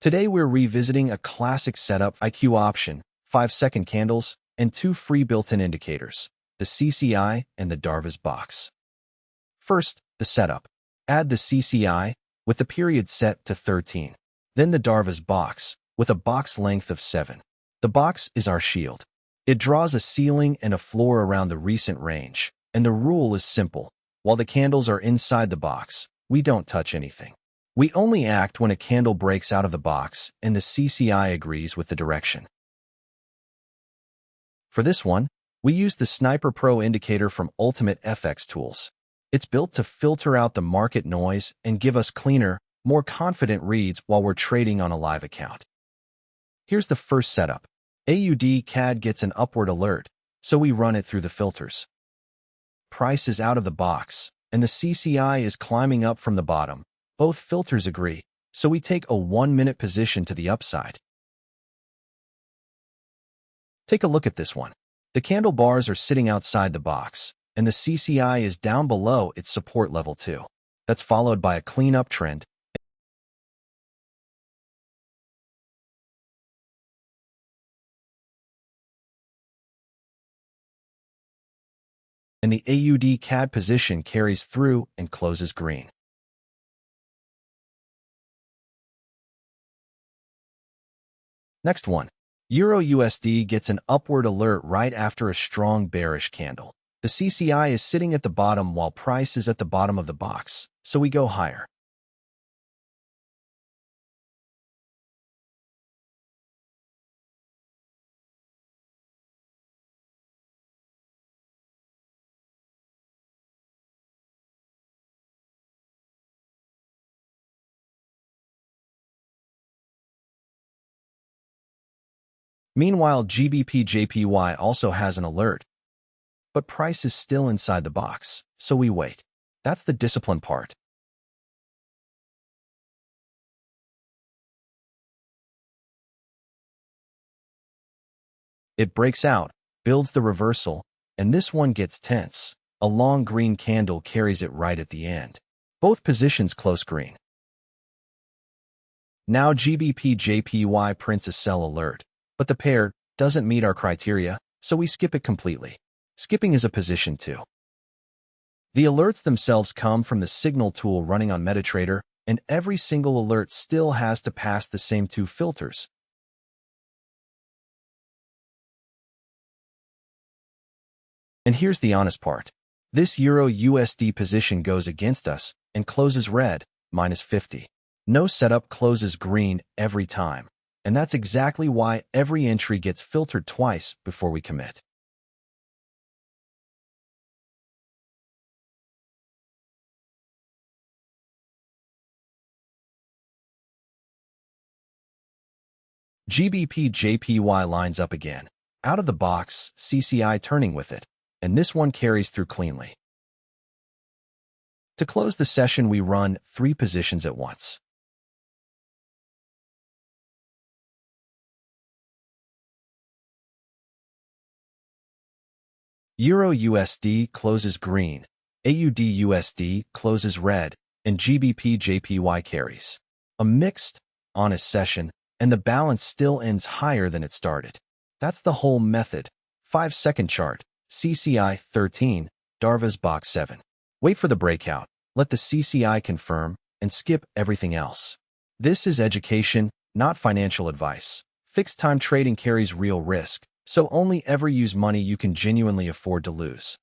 Today we're revisiting a classic setup IQ option, 5-second candles, and 2 free built-in indicators, the CCI and the Darvas Box. First, the setup. Add the CCI, with the period set to 13. Then the Darvas Box, with a box length of 7. The box is our shield. It draws a ceiling and a floor around the recent range, and the rule is simple. While the candles are inside the box, we don't touch anything. We only act when a candle breaks out of the box and the CCI agrees with the direction. For this one, we use the Sniper Pro indicator from ultimatefxtools. It's built to filter out the market noise and give us cleaner, more confident reads while we're trading on a live account. Here's the first setup. AUD/CAD gets an upward alert, so we run it through the filters. Price is out of the box, and the CCI is climbing up from the bottom. Both filters agree, so we take a 1-minute position to the upside. Take a look at this one. The candle bars are sitting outside the box, and the CCI is down below its support level too. That's followed by a clean uptrend. And the AUD/CAD position carries through and closes green. Next one. Euro/USD gets an upward alert right after a strong bearish candle. The CCI is sitting at the bottom while price is at the bottom of the box, so we go higher. Meanwhile, GBP/JPY also has an alert, but price is still inside the box, so we wait. That's the discipline part. It breaks out, builds the reversal, and this one gets tense. A long green candle carries it right at the end. Both positions close green. Now GBP/JPY prints a sell alert, but the pair doesn't meet our criteria, so we skip it completely. Skipping is a position too. The alerts themselves come from the signal tool running on MetaTrader, and every single alert still has to pass the same 2 filters. And here's the honest part. This Euro/USD position goes against us and closes red, -50. No setup closes green every time. And that's exactly why every entry gets filtered twice before we commit. GBP/JPY lines up again. Out of the box, CCI turning with it, and this one carries through cleanly. To close the session, we run 3 positions at once. Euro/USD closes green, AUD/USD closes red, and GBP/JPY carries. A mixed, honest session, and the balance still ends higher than it started. That's the whole method. 5-second chart, CCI 13, Darvas Box 7. Wait for the breakout, let the CCI confirm, and skip everything else. This is education, not financial advice. Fixed time trading carries real risk, so only ever use money you can genuinely afford to lose.